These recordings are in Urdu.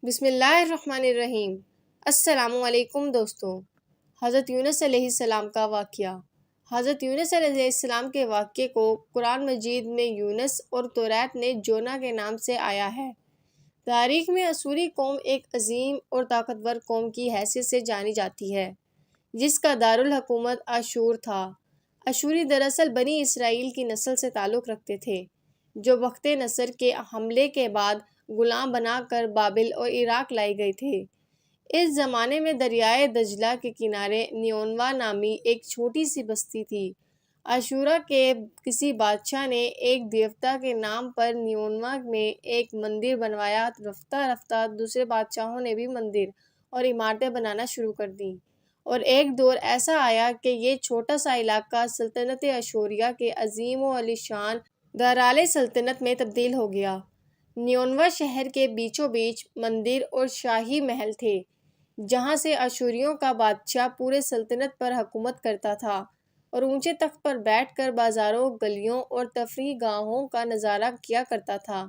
بسم اللہ الرحمن الرحیم۔ السلام علیکم دوستوں۔ حضرت یونس علیہ السلام کا واقعہ۔ حضرت یونس علیہ السلام کے واقعے کو قرآن مجید میں یونس اور توریت نے جونا کے نام سے آیا ہے۔ تاریخ میں اشوری قوم ایک عظیم اور طاقتور قوم کی حیثیت سے جانی جاتی ہے، جس کا دارالحکومت اشور تھا۔ اشوری دراصل بنی اسرائیل کی نسل سے تعلق رکھتے تھے، جو وقت نصر کے حملے کے بعد غلام بنا کر بابل اور عراق لائے گئے تھے۔ اس زمانے میں دریائے دجلہ کے کنارے نیونوا نامی ایک چھوٹی سی بستی تھی۔ اشورا کے کسی بادشاہ نے ایک دیوتا کے نام پر نیونوا میں ایک مندر بنوایا۔ رفتہ رفتہ دوسرے بادشاہوں نے بھی مندر اور عمارتیں بنانا شروع کر دیں، اور ایک دور ایسا آیا کہ یہ چھوٹا سا علاقہ سلطنت اشوریہ کے عظیم و عالیشان دارالِ سلطنت میں تبدیل ہو گیا۔ نیونوا شہر کے بیچوں بیچ مندر اور شاہی محل تھے، جہاں سے اشوریوں کا بادشاہ پورے سلطنت پر حکومت کرتا تھا اور اونچے تخت پر بیٹھ کر بازاروں، گلیوں اور تفریح گاہوں کا نظارہ کیا کرتا تھا۔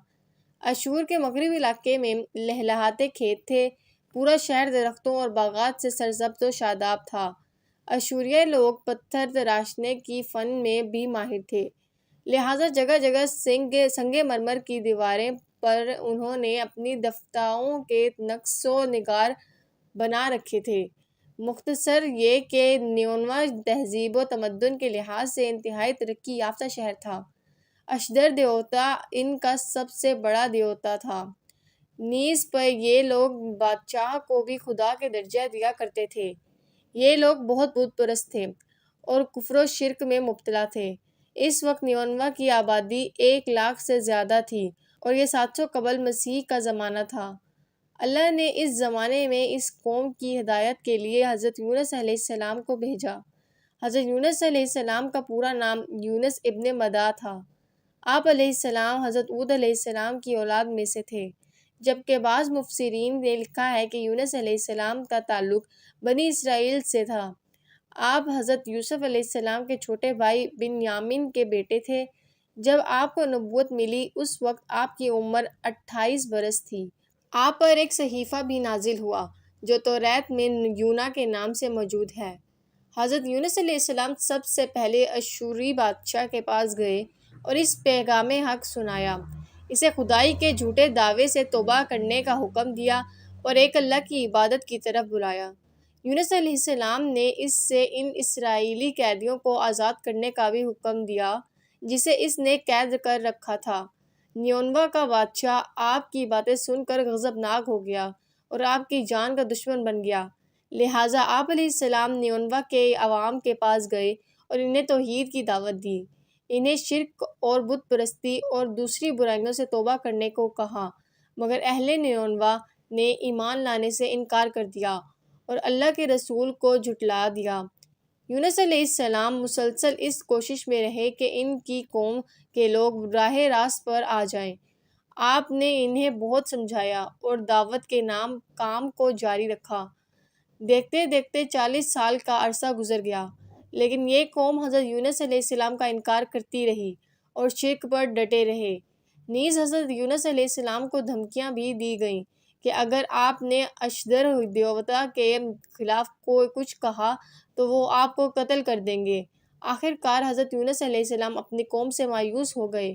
اشور کے مغربی علاقے میں لہلہاتے کھیت تھے، پورا شہر درختوں اور باغات سے سرسبز و شاداب تھا۔ اشوریہ لوگ پتھر تراشنے کی فن میں بھی ماہر تھے، لہٰذا جگہ جگہ سنگ مرمر کی دیواریں پر انہوں نے اپنی دفتاؤں کے نقش و نگار بنا رکھے تھے۔ مختصر یہ کہ نیونوا تہذیب و تمدن کے لحاظ سے انتہائی ترقی یافتہ شہر تھا۔ اشدر دیوتا ان کا سب سے بڑا دیوتا تھا، نیز پر یہ لوگ بادشاہ کو بھی خدا کے درجہ دیا کرتے تھے۔ یہ لوگ بہت بت پرست تھے اور کفر و شرک میں مبتلا تھے۔ اس وقت نیونوا کی آبادی 1,00,000 سے زیادہ تھی اور یہ 700 قبل مسیح کا زمانہ تھا۔ اللہ نے اس زمانے میں اس قوم کی ہدایت کے لیے حضرت یونس علیہ السلام کو بھیجا۔ حضرت یونس علیہ السلام کا پورا نام یونس ابن مدہ تھا۔ آپ علیہ السلام حضرت ہود علیہ السلام کی اولاد میں سے تھے، جبکہ بعض مفسرین نے لکھا ہے کہ یونس علیہ السلام کا تعلق بنی اسرائیل سے تھا۔ آپ حضرت یوسف علیہ السلام کے چھوٹے بھائی بنیامین کے بیٹے تھے۔ جب آپ کو نبوت ملی اس وقت آپ کی عمر 28 برس تھی۔ آپ پر ایک صحیفہ بھی نازل ہوا جو توریت میں یونا کے نام سے موجود ہے۔ حضرت یونس علیہ السلام سب سے پہلے اشوری بادشاہ کے پاس گئے اور اس پیغام حق سنایا، اسے خدائی کے جھوٹے دعوے سے توبہ کرنے کا حکم دیا اور ایک اللہ کی عبادت کی طرف بلایا۔ یونس علیہ السلام نے اس سے ان اسرائیلی قیدیوں کو آزاد کرنے کا بھی حکم دیا جسے اس نے قید کر رکھا تھا۔ نیونوا کا بادشاہ آپ کی باتیں سن کر غضبناک ہو گیا اور آپ کی جان کا دشمن بن گیا، لہٰذا آپ علیہ السلام نیونوا کے عوام کے پاس گئے اور انہیں توحید کی دعوت دی، انہیں شرک اور بت پرستی اور دوسری برائیوں سے توبہ کرنے کو کہا، مگر اہل نیونوا نے ایمان لانے سے انکار کر دیا اور اللہ کے رسول کو جھٹلا دیا۔ یونس علیہ السلام مسلسل اس کوشش میں رہے کہ ان کی قوم کے لوگ راہ راست پر آ جائیں۔ آپ نے انہیں بہت سمجھایا اور دعوت کے کام کو جاری رکھا۔ دیکھتے دیکھتے 40 سال کا عرصہ گزر گیا، لیکن یہ قوم حضرت یونس علیہ السلام کا انکار کرتی رہی اور شرک پر ڈٹے رہے۔ نیز حضرت یونس علیہ السلام کو دھمکیاں بھی دی گئیں کہ اگر آپ نے اشدر دیوتا کے خلاف کچھ کہا تو وہ آپ کو قتل کر دیں گے۔ آخر کار حضرت یونس علیہ السلام اپنی قوم سے مایوس ہو گئے۔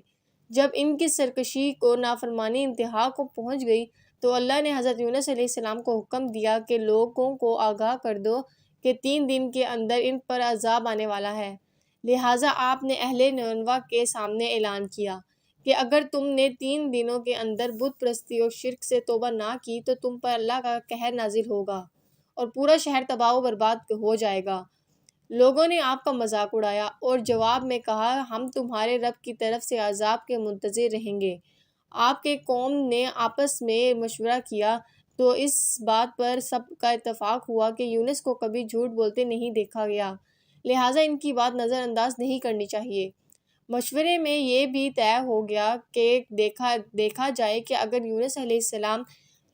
جب ان کی سرکشی کو نافرمانی انتہا کو پہنچ گئی تو اللہ نے حضرت یونس علیہ السلام کو حکم دیا کہ لوگوں کو آگاہ کر دو کہ 3 دن کے اندر ان پر عذاب آنے والا ہے۔ لہٰذا آپ نے اہل نیونوا کے سامنے اعلان کیا کہ اگر تم نے 3 دنوں کے اندر بت پرستی اور شرک سے توبہ نہ کی تو تم پر اللہ کا قہر نازل ہوگا اور پورا شہر تباہ و برباد ہو جائے گا۔ لوگوں نے آپ کا مذاق اڑایا اور جواب میں کہا، ہم تمہارے رب کی طرف سے عذاب کے منتظر رہیں گے۔ آپ کے قوم نے آپس میں مشورہ کیا تو اس بات پر سب کا اتفاق ہوا کہ یونس کو کبھی جھوٹ بولتے نہیں دیکھا گیا، لہٰذا ان کی بات نظر انداز نہیں کرنی چاہیے۔ مشورے میں یہ بھی طے ہو گیا کہ دیکھا جائے کہ اگر یونس علیہ السلام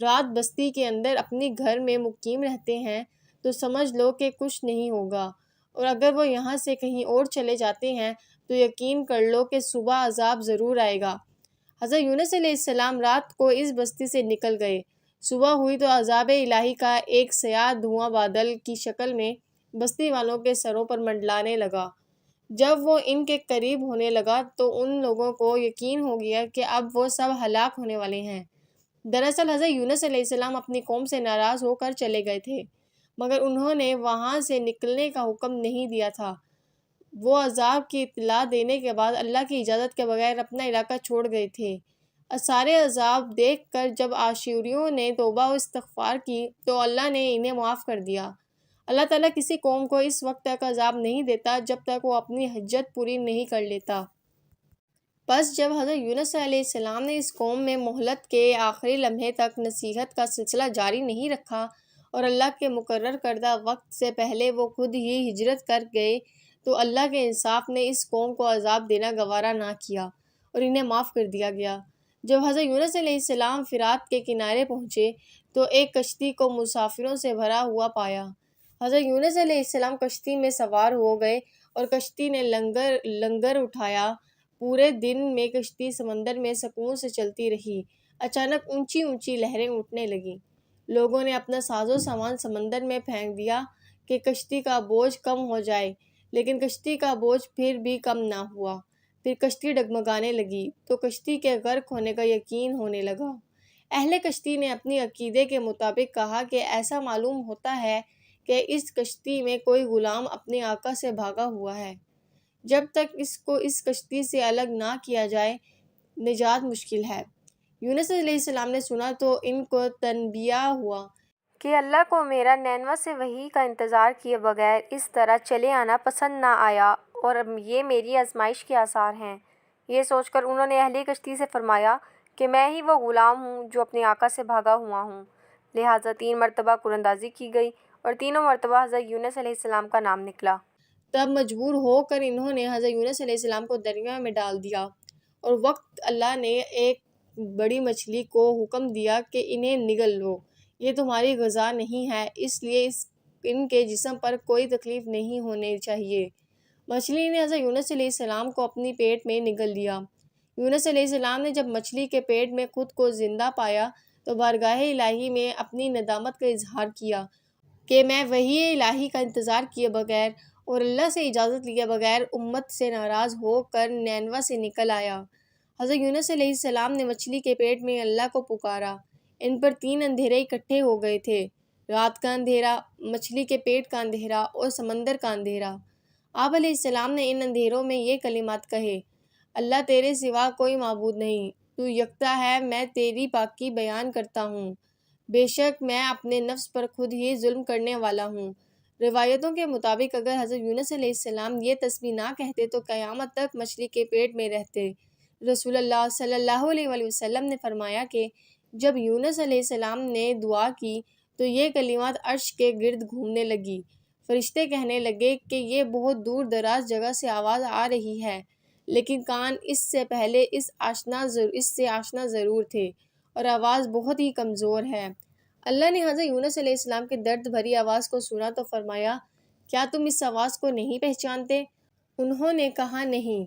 رات بستی کے اندر اپنی گھر میں مقیم رہتے ہیں تو سمجھ لو کہ کچھ نہیں ہوگا، اور اگر وہ یہاں سے کہیں اور چلے جاتے ہیں تو یقین کر لو کہ صبح عذاب ضرور آئے گا۔ حضرت یونس علیہ السلام رات کو اس بستی سے نکل گئے صبح ہوئی تو عذاب الہی کا ایک سیاہ دھواں بادل کی شکل میں بستی والوں کے سروں پر منڈلانے لگا۔ جب وہ ان کے قریب ہونے لگا تو ان لوگوں کو یقین ہو گیا کہ اب وہ سب ہلاک ہونے والے ہیں۔ دراصل حضرت یونس علیہ السلام اپنی قوم سے ناراض ہو کر چلے گئے تھے، مگر انہوں نے وہاں سے نکلنے کا حکم نہیں دیا تھا۔ وہ عذاب کی اطلاع دینے کے بعد اللہ کی اجازت کے بغیر اپنا علاقہ چھوڑ گئے تھے۔ سارے عذاب دیکھ کر جب عاشوریوں نے توبہ و استغفار کی تو اللہ نے انہیں معاف کر دیا۔ اللہ تعالیٰ کسی قوم کو اس وقت تک عذاب نہیں دیتا جب تک وہ اپنی حجت پوری نہیں کر لیتا۔ بس جب حضرت یونس علیہ السلام نے اس قوم میں مہلت کے آخری لمحے تک نصیحت کا سلسلہ جاری نہیں رکھا اور اللہ کے مقرر کردہ وقت سے پہلے وہ خود ہی ہجرت کر گئے تو اللہ کے انصاف نے اس قوم کو عذاب دینا گوارا نہ کیا اور انہیں معاف کر دیا گیا۔ جب حضرت یونس علیہ السلام فرات کے کنارے پہنچے تو ایک کشتی کو مسافروں سے بھرا ہوا پایا۔ حضرت یونس علیہ السلام کشتی میں سوار ہو گئے اور کشتی نے لنگر اٹھایا۔ پورے دن میں کشتی سمندر میں سکون سے چلتی رہی۔ اچانک اونچی اونچی لہریں اٹھنے لگیں۔ لوگوں نے اپنا ساز و سامان سمندر میں پھینک دیا کہ کشتی کا بوجھ کم ہو جائے، لیکن کشتی کا بوجھ پھر بھی کم نہ ہوا۔ پھر کشتی ڈگمگانے لگی تو کشتی کے غرق ہونے کا یقین ہونے لگا۔ اہل کشتی نے اپنی عقیدے کے مطابق کہا کہ ایسا معلوم ہوتا ہے کہ اس کشتی میں کوئی غلام اپنے آقا سے بھاگا ہوا ہے۔ جب تک اس کو اس کشتی سے الگ نہ کیا جائے نجات مشکل ہے۔ یونس علیہ السلام نے سنا تو ان کو تنبیہ ہوا کہ اللہ کو میرا نینوا سے وحی کا انتظار کیے بغیر اس طرح چلے آنا پسند نہ آیا اور یہ میری آزمائش کے آثار ہیں۔ یہ سوچ کر انہوں نے اہل کشتی سے فرمایا کہ میں ہی وہ غلام ہوں جو اپنے آقا سے بھاگا ہوا ہوں۔ لہٰذا 3 مرتبہ قراندازی کی گئی اور تینوں مرتبہ حضرت یونس علیہ السلام کا نام نکلا۔ تب مجبور ہو کر انہوں نے حضرت یونس علیہ السلام کو دریا میں ڈال دیا اور وقت اللہ نے ایک بڑی مچھلی کو حکم دیا کہ انہیں نگل لو، یہ تمہاری غذا نہیں ہے، اس لیے ان کے جسم پر کوئی تکلیف نہیں ہونی چاہیے۔ مچھلی نے حضرت یونس علیہ السلام کو اپنی پیٹ میں نگل لیا۔ یونس علیہ السلام نے جب مچھلی کے پیٹ میں خود کو زندہ پایا تو بارگاہ الہی میں اپنی ندامت کا اظہار کیا کہ میں وحی الہی کا انتظار کیے بغیر اور اللہ سے اجازت لیے بغیر امت سے ناراض ہو کر نینوا سے نکل آیا۔ حضرت یونس علیہ السلام نے مچھلی کے پیٹ میں اللہ کو پکارا۔ ان پر 3 اندھیرے اکٹھے ہو گئے تھے، رات کا اندھیرا، مچھلی کے پیٹ کا اندھیرا اور سمندر کا اندھیرا۔ آپ علیہ السلام نے ان اندھیروں میں یہ کلمات کہے: اللہ تیرے سوا کوئی معبود نہیں، تو یکتا ہے، میں تیری پاکی بیان کرتا ہوں، بے شک میں اپنے نفس پر خود ہی ظلم کرنے والا ہوں۔ روایتوں کے مطابق اگر حضرت یونس علیہ السلام یہ تسبیح نہ کہتے تو قیامت تک مچھلی کے پیٹ میں رہتے۔ رسول اللہ صلی اللہ علیہ وآلہ وسلم نے فرمایا کہ جب یونس علیہ السلام نے دعا کی تو یہ کلمات عرش کے گرد گھومنے لگی۔ فرشتے کہنے لگے کہ یہ بہت دور دراز جگہ سے آواز آ رہی ہے، لیکن کان اس سے پہلے اس سے آشنا ضرور تھے اور آواز بہت ہی کمزور ہے۔ اللہ نے حضرت یونس علیہ السلام کی درد بھری آواز کو سنا تو فرمایا: کیا تم اس آواز کو نہیں پہچانتے؟ انہوں نے کہا نہیں۔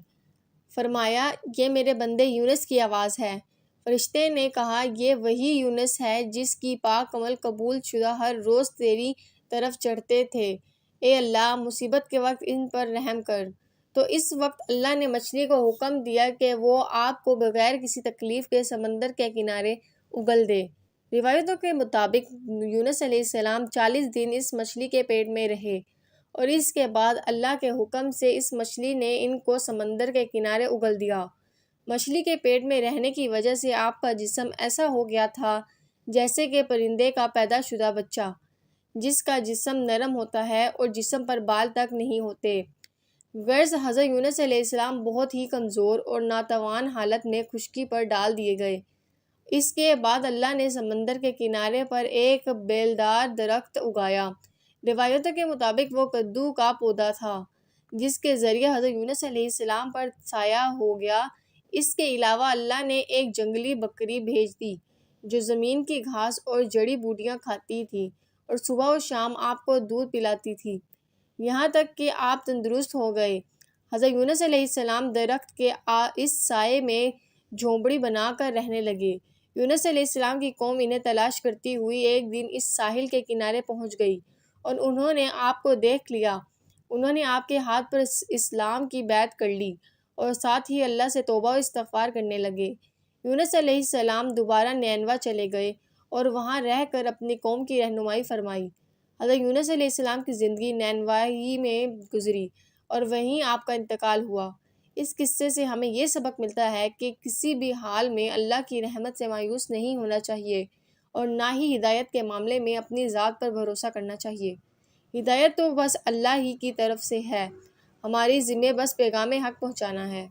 فرمایا: یہ میرے بندے یونس کی آواز ہے۔ فرشتے نے کہا: یہ وہی یونس ہے جس کی پاک عمل قبول شدہ ہر روز تیری طرف چڑھتے تھے۔ اے اللہ، مصیبت کے وقت ان پر رحم کر۔ تو اس وقت اللہ نے مچھلی کو حکم دیا کہ وہ آپ کو بغیر کسی تکلیف کے سمندر کے کنارے اگل دے۔ روایتوں کے مطابق یونس علیہ السلام 40 دن اس مچھلی کے پیٹ میں رہے اور اس کے بعد اللہ کے حکم سے اس مچھلی نے ان کو سمندر کے کنارے اگل دیا۔ مچھلی کے پیٹ میں رہنے کی وجہ سے آپ کا جسم ایسا ہو گیا تھا جیسے کہ پرندے کا پیدا شدہ بچہ، جس کا جسم نرم ہوتا ہے اور جسم پر بال تک نہیں ہوتے۔ غرض حضرت یونس علیہ السلام بہت ہی کمزور اور ناتوان حالت میں خشکی پر ڈال دیے گئے۔ اس کے بعد اللہ نے سمندر کے کنارے پر ایک بیلدار درخت اگایا۔ روایتوں کے مطابق وہ کدو کا پودا تھا جس کے ذریعے حضرت یونس علیہ السلام پر سایہ ہو گیا۔ اس کے علاوہ اللہ نے ایک جنگلی بکری بھیج دی جو زمین کی گھاس اور جڑی بوٹیاں کھاتی تھی اور صبح و شام آپ کو دودھ پلاتی تھی، یہاں تک کہ آپ تندرست ہو گئے۔ حضرت یونس علیہ السلام درخت کے اس سائے میں جھونپڑی بنا کر رہنے لگے۔ یونس علیہ السلام کی قوم انہیں تلاش کرتی ہوئی ایک دن اس ساحل کے کنارے پہنچ گئی اور انہوں نے آپ کو دیکھ لیا۔ انہوں نے آپ کے ہاتھ پر اسلام کی بیعت کر لی اور ساتھ ہی اللہ سے توبہ و استغفار کرنے لگے۔ یونس علیہ السلام دوبارہ نینوا چلے گئے اور وہاں رہ کر اپنی قوم کی رہنمائی فرمائی۔ حضرت یونس علیہ السلام کی زندگی نینوا ہی میں گزری اور وہیں آپ کا انتقال ہوا۔ اس قصے سے ہمیں یہ سبق ملتا ہے کہ کسی بھی حال میں اللہ کی رحمت سے مایوس نہیں ہونا چاہیے اور نہ ہی ہدایت کے معاملے میں اپنی ذات پر بھروسہ کرنا چاہیے۔ ہدایت تو بس اللہ ہی کی طرف سے ہے، ہماری ذمہ بس پیغام حق پہنچانا ہے۔